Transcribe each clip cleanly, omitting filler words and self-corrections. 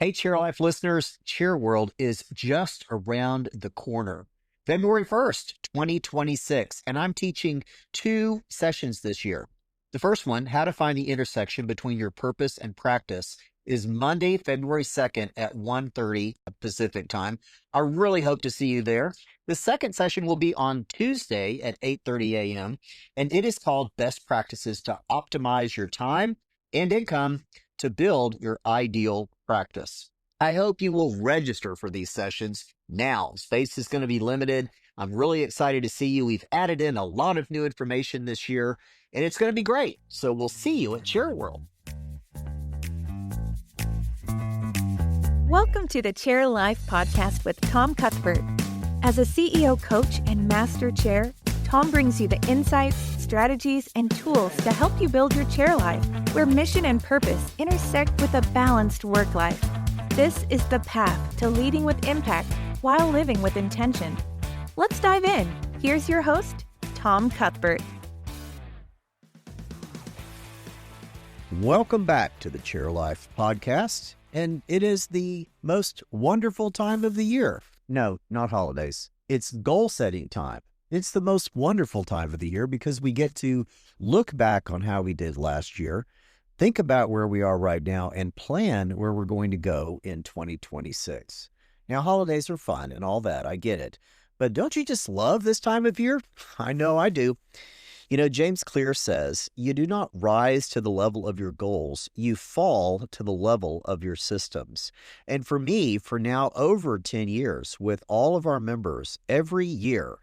Hey, ChairLife listeners, Chair World is just around the corner. February 1st, 2026, and I'm teaching 2 sessions this year. The first one, How to Find the Intersection Between Your Purpose and Practice, is Monday, February 2nd at 1:30 Pacific time. I really hope to see you there. The second session will be on Tuesday at 8:30 a.m., and it is called Best Practices to Optimize Your Time and Income to Build Your Ideal Practice. I hope you will register for these sessions now. Space is going to be limited. I'm really excited to see you. We've added in a lot of new information this year, and it's going to be great. So we'll see you at Chair World. Welcome to the ChairLife podcast with Tom Cuthbert. As a CEO coach and master chair, Tom brings you the insights, strategies, and tools to help you build your chair life, where mission and purpose intersect with a balanced work life. This is the path to leading with impact while living with intention. Let's dive in. Here's your host, Tom Cuthbert. Welcome back to the ChairLife podcast, and it is the most wonderful time of the year. No, not holidays. It's goal-setting time. It's the most wonderful time of the year because we get to look back on how we did last year, think about where we are right now, and plan where we're going to go in 2026. Now, holidays are fun and all that. I get it. But don't you just love this time of year? I know I do. You know, James Clear says, you do not rise to the level of your goals, you fall to the level of your systems. And for me, for now over 10 years, with all of our members, every year,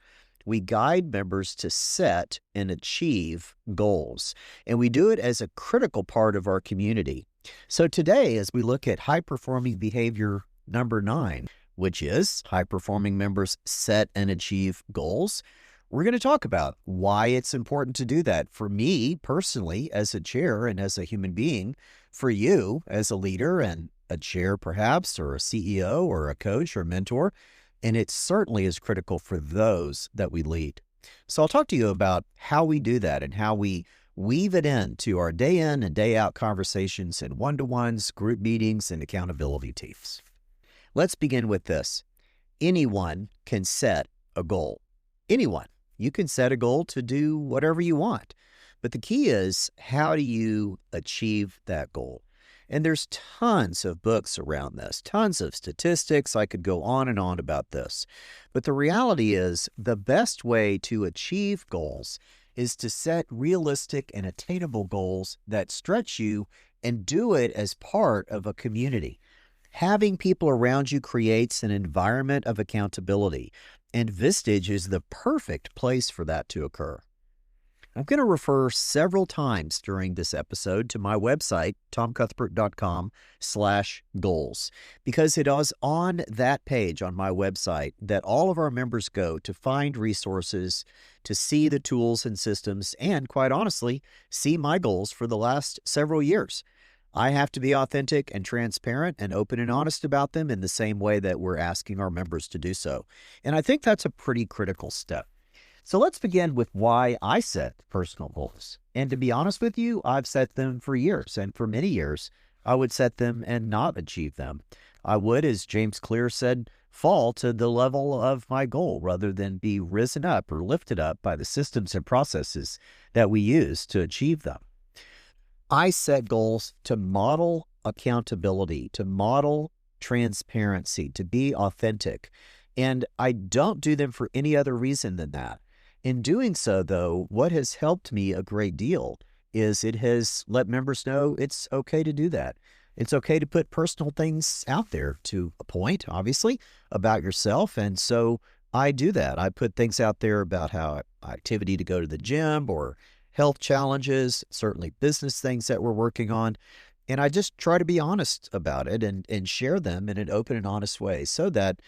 we guide members to set and achieve goals. And we do it as a critical part of our community. So today, as we look at high-performing behavior number 9, which is high-performing members set and achieve goals, we're going to talk about why it's important to do that for me personally as a chair and as a human being, for you as a leader and a chair perhaps, or a CEO or a coach or mentor, and it certainly is critical for those that we lead. So I'll talk to you about how we do that and how we weave it into our day in and day out conversations and one-to-ones, group meetings, and accountability teams. Let's begin with this. Anyone can set a goal. Anyone. You can set a goal to do whatever you want. But the key is, how do you achieve that goal? And there's tons of books around this, tons of statistics. I could go on and on about this. But the reality is, the best way to achieve goals is to set realistic and attainable goals that stretch you and do it as part of a community. Having people around you creates an environment of accountability, and Vistage is the perfect place for that to occur. I'm going to refer several times during this episode to my website, tomcuthbert.com/goals, because it is on that page on my website that all of our members go to find resources, to see the tools and systems, and quite honestly, see my goals for the last several years. I have to be authentic and transparent and open and honest about them in the same way that we're asking our members to do so. And I think that's a pretty critical step. So let's begin with why I set personal goals. And to be honest with you, I've set them for years. And for many years, I would set them and not achieve them. I would, as James Clear said, fall to the level of my goal rather than be risen up or lifted up by the systems and processes that we use to achieve them. I set goals to model accountability, to model transparency, to be authentic. And I don't do them for any other reason than that. In doing so, though, what has helped me a great deal is it has let members know it's okay to do that. It's okay to put personal things out there to a point, obviously, about yourself. And so I do that. I put things out there about how activity to go to the gym or health challenges, certainly business things that we're working on. And I just try to be honest about it and share them in an open and honest way so that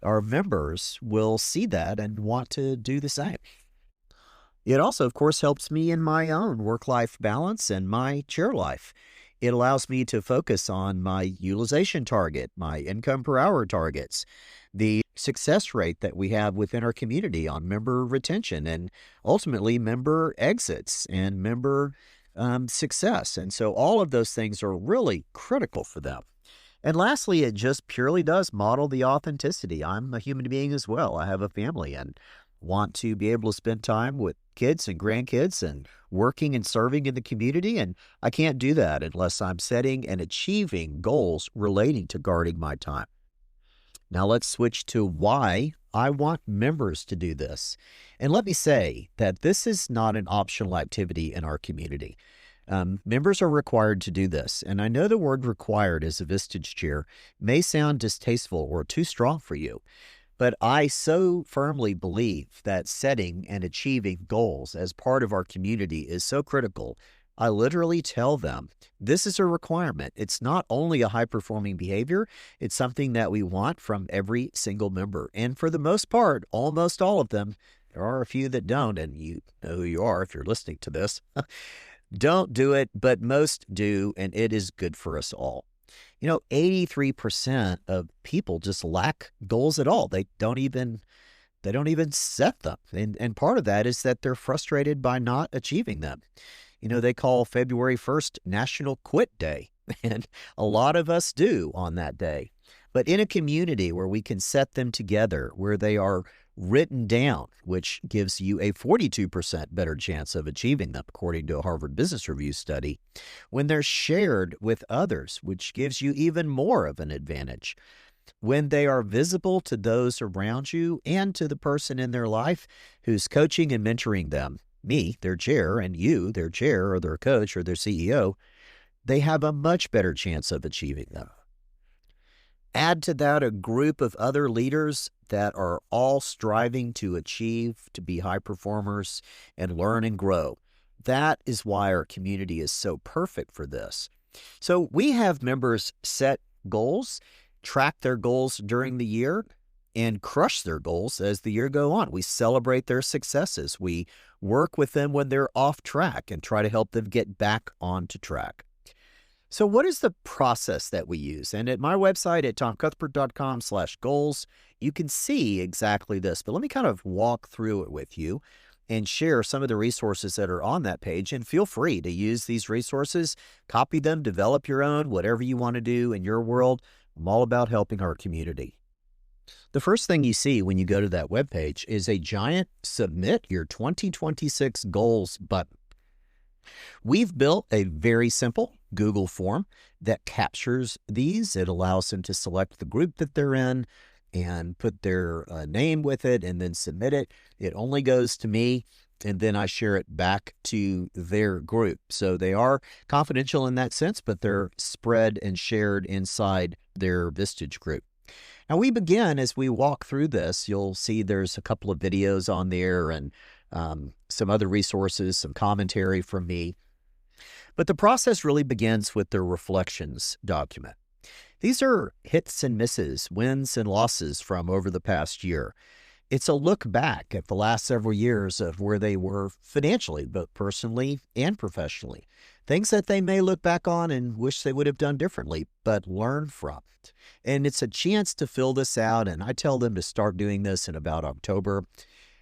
our members will see that and want to do the same. It also, of course, helps me in my own work-life balance and my chair life. It allows me to focus on my utilization target, my income per hour targets, the success rate that we have within our community on member retention and ultimately member exits and member success. And so all of those things are really critical for them. And lastly, it just purely does model the authenticity. I'm a human being as well. I have a family and want to be able to spend time with kids and grandkids and working and serving in the community. And I can't do that unless I'm setting and achieving goals relating to guarding my time. Now let's switch to why I want members to do this. And let me say that this is not an optional activity in our community. Members are required to do this. And I know the word required as a Vistage chair may sound distasteful or too strong for you, but I so firmly believe that setting and achieving goals as part of our community is so critical. I literally tell them, this is a requirement. It's not only a high-performing behavior, it's something that we want from every single member. And for the most part, almost all of them, there are a few that don't, and you know who you are if you're listening to this, don't do it, but most do, and it is good for us all. 83% of people just lack goals at all. They don't even set them. And part of that is that they're frustrated by not achieving them. They call February 1st National Quit Day, and a lot of us do on that day. But in a community where we can set them together, where they are written down, which gives you a 42% better chance of achieving them, according to a Harvard Business Review study, when they're shared with others, which gives you even more of an advantage, when they are visible to those around you and to the person in their life who's coaching and mentoring them, me, their chair, and you, their chair or their coach or their CEO, they have a much better chance of achieving them. Add to that a group of other leaders that are all striving to achieve, to be high performers and learn and grow. That is why our community is so perfect for this. So we have members set goals, track their goals during the year, and crush their goals as the year go on. We celebrate their successes. We work with them when they're off track and try to help them get back onto track. So what is the process that we use? And at my website at tomcuthbert.com/goals, you can see exactly this. But let me kind of walk through it with you and share some of the resources that are on that page. And feel free to use these resources, copy them, develop your own, whatever you want to do in your world. I'm all about helping our community. The first thing you see when you go to that webpage is a giant Submit Your 2026 Goals button. We've built a very simple Google form that captures these. It allows them to select the group that they're in and put their name with it and then submit it. It only goes to me, and then I share it back to their group. So they are confidential in that sense, but they're spread and shared inside their Vistage group. Now we begin, as we walk through this, you'll see there's a couple of videos on there and some other resources, some commentary from me. But the process really begins with the reflections document. These are hits and misses, wins and losses from over the past year. It's a look back at the last several years of where they were financially, both personally and professionally. Things that they may look back on and wish they would have done differently, but learn from it. And it's a chance to fill this out, and I tell them to start doing this in about October.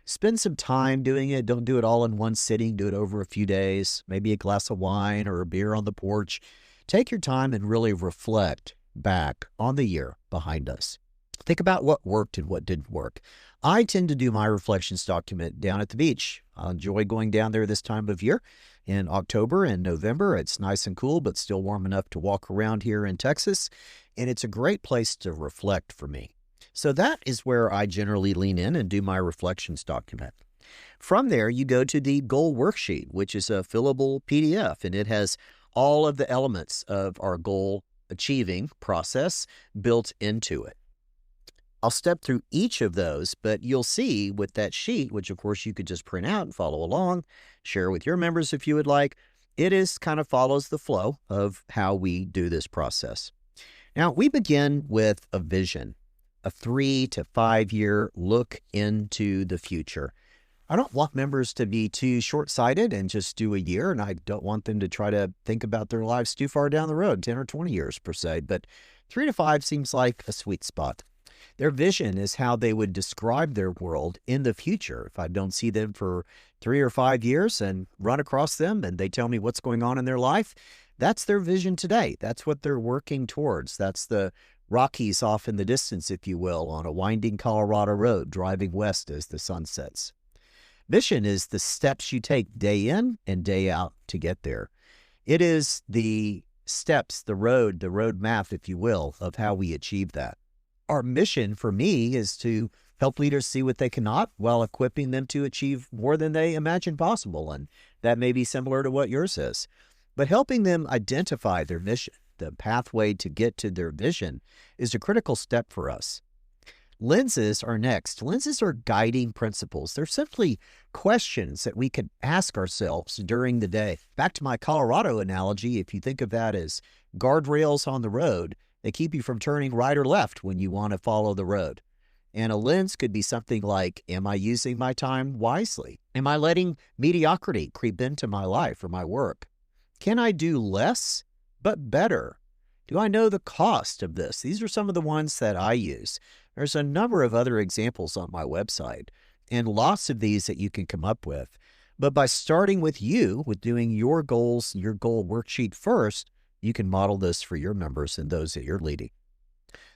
Spend some time doing it. Don't do it all in one sitting. Do it over a few days, maybe a glass of wine or a beer on the porch. Take your time and really reflect back on the year behind us. Think about what worked and what didn't work. I tend to do my reflections document down at the beach. I enjoy going down there this time of year. In October and November, it's nice and cool, but still warm enough to walk around here in Texas. And it's a great place to reflect for me. So that is where I generally lean in and do my reflections document. From there, you go to the goal worksheet, which is a fillable PDF, and it has all of the elements of our goal achieving process built into it. I'll step through each of those, but you'll see with that sheet, which of course you could just print out and follow along, share with your members if you would like, it is kind of follows the flow of how we do this process. Now, we begin with a vision, a 3 to 5 year look into the future. I don't want members to be too short-sighted and just do a year, and I don't want them to try to think about their lives too far down the road, 10 or 20 years per se, but 3 to 5 seems like a sweet spot. Their vision is how they would describe their world in the future. If I don't see them for 3 or 5 years and run across them and they tell me what's going on in their life, That's their vision today. That's what they're working towards. That's the Rockies off in the distance, if you will, on a winding Colorado road, driving west as the sun sets. Mission is the steps you take day in and day out to get there. It is the steps, the road map, if you will, of how we achieve that. Our mission for me is to help leaders see what they cannot while equipping them to achieve more than they imagine possible. And that may be similar to what yours is. But helping them identify their mission, the pathway to get to their vision, is a critical step for us. Lenses are next. Lenses are guiding principles. They're simply questions that we can ask ourselves during the day. Back to my Colorado analogy, if you think of that as guardrails on the road, they keep you from turning right or left when you want to follow the road. And a lens could be something like, am I using my time wisely? Am I letting mediocrity creep into my life or my work? Can I do less but better? Do I know the cost of this? These are some of the ones that I use. There's a number of other examples on my website, and lots of these that you can come up with. But by starting with you, with doing your goals, your goal worksheet first, you can model this for your members and those that you're leading.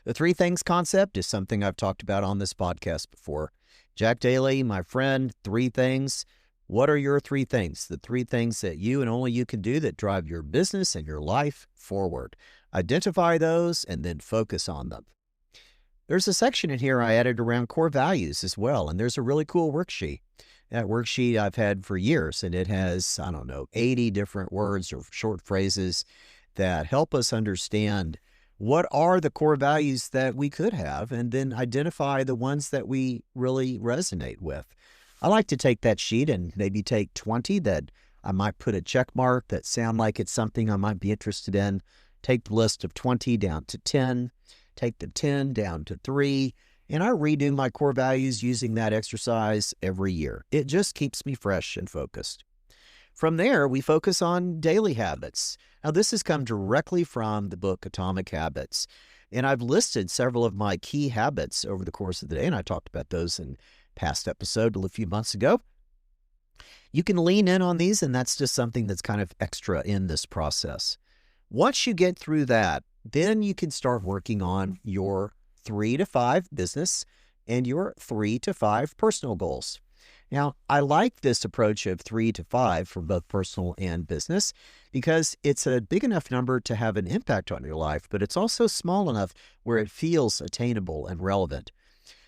The 3 things concept is something I've talked about on this podcast before. Jack Daly, my friend, 3 things. What are your 3 things? The 3 things that you and only you can do that drive your business and your life forward. Identify those and then focus on them. There's a section in here I added around core values as well, and there's a really cool worksheet. That worksheet I've had for years, and it has, 80 different words or short phrases that help us understand what are the core values that we could have, and then identify the ones that we really resonate with. I like to take that sheet and maybe take 20 that I might put a check mark that sound like it's something I might be interested in. Take the list of 20 down to 10. Take the 10 down to 3, and I redo my core values using that exercise every year. It just keeps me fresh and focused. From there, we focus on daily habits. Now, this has come directly from the book Atomic Habits, and I've listed several of my key habits over the course of the day, and I talked about those in past episode a few months ago. You can lean in on these, and that's just something that's kind of extra in this process. Once you get through that, then you can start working on your 3 to 5 business and your 3 to 5 personal goals. Now, I like this approach of 3 to 5 for both personal and business because it's a big enough number to have an impact on your life, but it's also small enough where it feels attainable and relevant.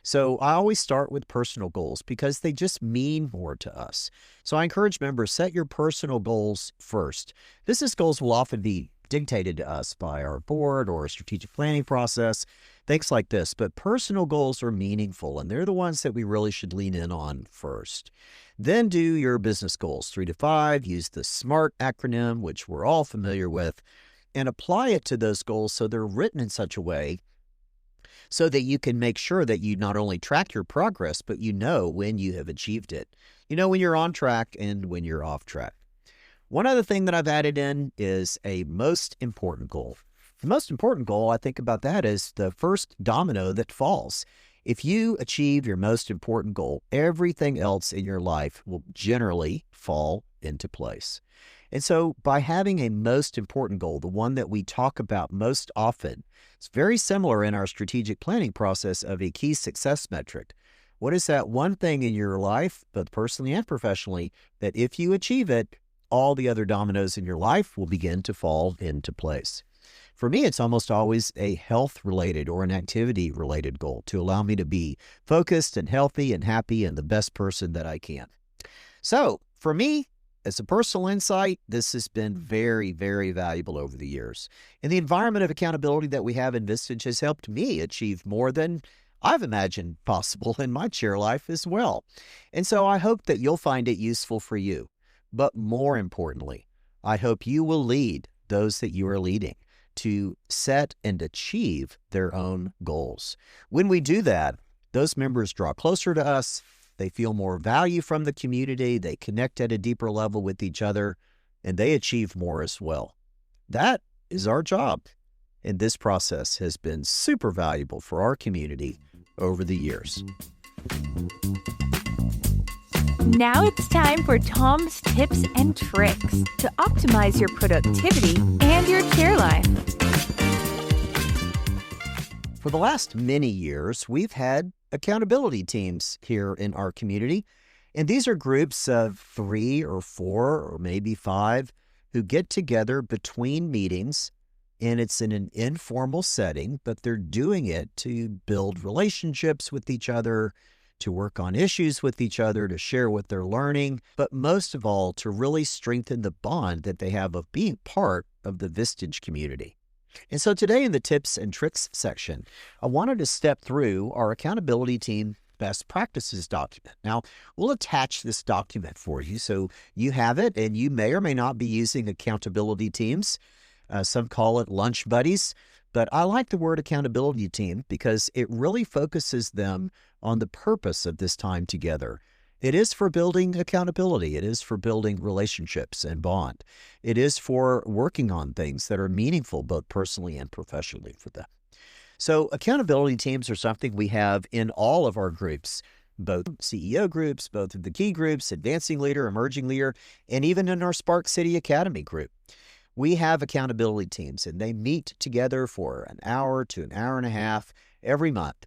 So I always start with personal goals because they just mean more to us. So I encourage members, set your personal goals first. Business goals will often be dictated to us by our board or a strategic planning process, things like this. But personal goals are meaningful, and they're the ones that we really should lean in on first. Then do your business goals, 3 to 5. Use the SMART acronym, which we're all familiar with, and apply it to those goals so they're written in such a way so that you can make sure that you not only track your progress, but you know when you have achieved it. You know when you're on track and when you're off track. One other thing that I've added in is a most important goal. The most important goal, I think about that as the first domino that falls. If you achieve your most important goal, everything else in your life will generally fall into place. And so by having a most important goal, the one that we talk about most often, it's very similar in our strategic planning process of a key success metric. What is that one thing in your life, both personally and professionally, that if you achieve it, all the other dominoes in your life will begin to fall into place? For me, it's almost always a health-related or an activity-related goal to allow me to be focused and healthy and happy and the best person that I can. So for me, as a personal insight, this has been very, very valuable over the years. And the environment of accountability that we have in Vistage has helped me achieve more than I've imagined possible in my chair life as well. And so I hope that you'll find it useful for you. But more importantly, I hope you will lead those that you are leading to set and achieve their own goals. When we do that, those members draw closer to us, they feel more value from the community, they connect at a deeper level with each other, and they achieve more as well. That is our job. And this process has been super valuable for our community over the years. Now it's time for Tom's tips and tricks to optimize your productivity and your chair life. For the last many years, we've had accountability teams here in our community. And these are groups of 3 or 4 or maybe 5 who get together between meetings, and it's in an informal setting, but they're doing it to build relationships with each other, to work on issues with each other, to share what they're learning, but most of all, to really strengthen the bond that they have of being part of the Vistage community. And so today in the tips and tricks section, I wanted to step through our accountability team best practices document. Now, we'll attach this document for you so you have it, and you may or may not be using accountability teams. Some call it lunch buddies, but I like the word accountability team because it really focuses them on the purpose of this time together. It is for building accountability. It is for building relationships and bond. It is for working on things that are meaningful both personally and professionally for them. So accountability teams are something we have in all of our groups, both CEO groups, both of the key groups, advancing leader, emerging leader, and even in our Spark City Academy group. We have accountability teams, and they meet together for an hour to an hour and a half every month.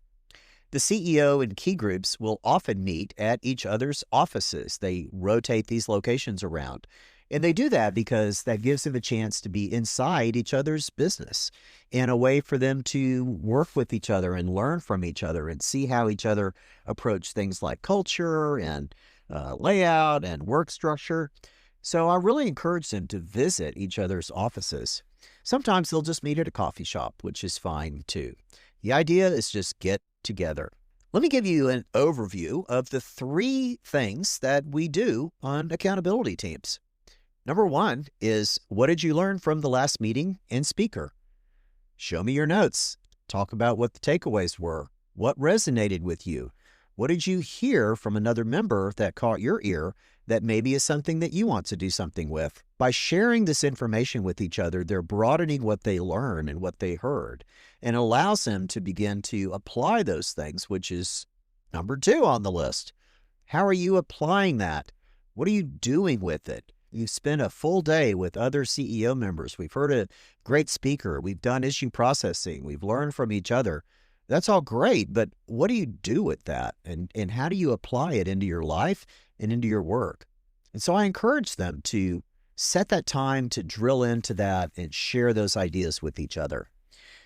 The CEO and key groups will often meet at each other's offices. They rotate these locations around. And they do that because that gives them a chance to be inside each other's business and a way for them to work with each other and learn from each other and see how each other approach things like culture and layout and work structure. So I really encourage them to visit each other's offices. Sometimes they'll just meet at a coffee shop, which is fine too. The idea is just get together. Let me give you an overview of the 3 things that we do on accountability teams. Number 1 is, what did you learn from the last meeting and speaker? Show me your notes. Talk about what the takeaways were. What resonated with you? What did you hear from another member that caught your ear that maybe is something that you want to do something with? By sharing this information with each other, they're broadening what they learn and what they heard, and allows them to begin to apply those things, which is number 2 on the list. How are you applying that? What are you doing with it? You've spent a full day with other CEO members. We've heard a great speaker. We've done issue processing. We've learned from each other. That's all great, but what do you do with that? And how do you apply it into your life and into your work? And so I encourage them to set that time to drill into that and share those ideas with each other.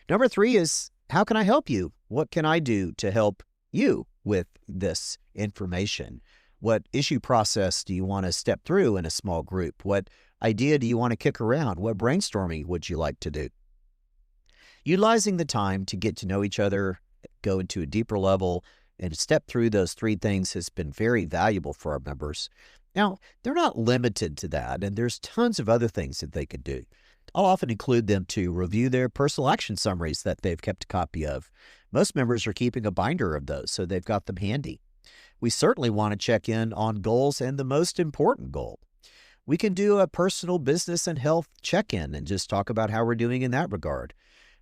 Number 3 is, how can I help you? What can I do to help you with this information? What issue process do you want to step through in a small group? What idea do you want to kick around? What brainstorming would you like to do? Utilizing the time to get to know each other, go into a deeper level, and step through those 3 things has been very valuable for our members. Now, they're not limited to that, and there's tons of other things that they could do. I'll often include them to review their personal action summaries that they've kept a copy of. Most members are keeping a binder of those, so they've got them handy. We certainly want to check in on goals and the most important goal. We can do a personal business and health check-in and just talk about how we're doing in that regard.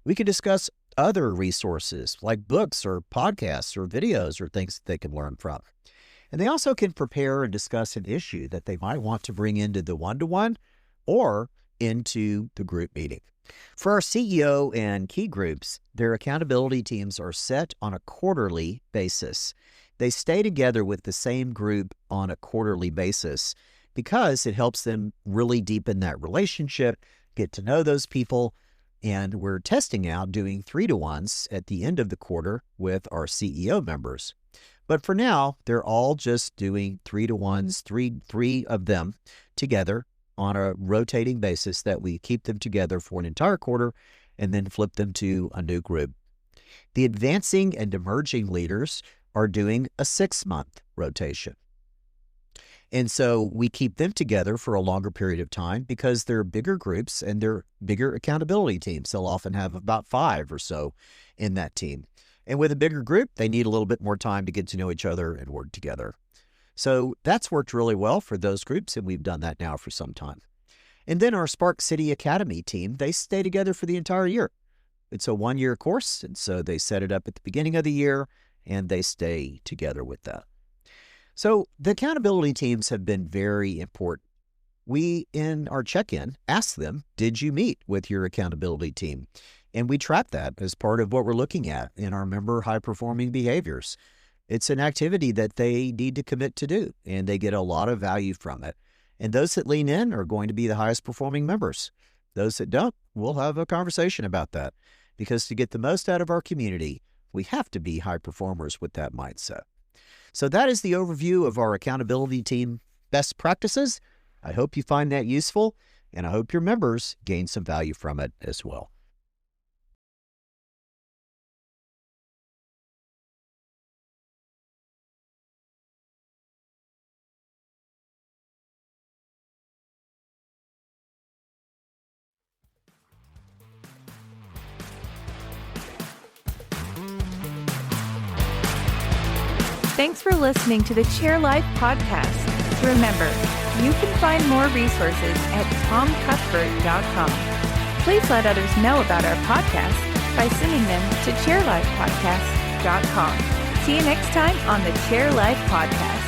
We can discuss other resources like books or podcasts or videos or things that they can learn from. And they also can prepare and discuss an issue that they might want to bring into the one-to-one or into the group meeting. For our CEO and key groups, their accountability teams are set on a quarterly basis. They stay together with the same group on a quarterly basis because it helps them really deepen that relationship, get to know those people, and we're testing out doing 3-to-1s at the end of the quarter with our CEO members. But for now, they're all just doing 3-to-1s, three of them together on a rotating basis that we keep them together for an entire quarter and then flip them to a new group. The advancing and emerging leaders are doing a 6-month rotation. And so we keep them together for a longer period of time because they're bigger groups and they're bigger accountability teams. They'll often have about 5 or so in that team. And with a bigger group, they need a little bit more time to get to know each other and work together. So that's worked really well for those groups, and we've done that now for some time. And then our Spark City Academy team, they stay together for the entire year. It's a 1-year course, and so they set it up at the beginning of the year, and they stay together with that. So the accountability teams have been very important. We, in our check-in, ask them, did you meet with your accountability team? And we track that as part of what we're looking at in our member high-performing behaviors. It's an activity that they need to commit to do, and they get a lot of value from it. And those that lean in are going to be the highest performing members. Those that don't, we'll have a conversation about that. Because to get the most out of our community, we have to be high performers with that mindset. So that is the overview of our accountability team best practices. I hope you find that useful, and I hope your members gain some value from it as well. Thanks for listening to the ChairLife podcast. Remember, you can find more resources at tomcuthbert.com. Please let others know about our podcast by sending them to chairlifepodcast.com. See you next time on the ChairLife podcast.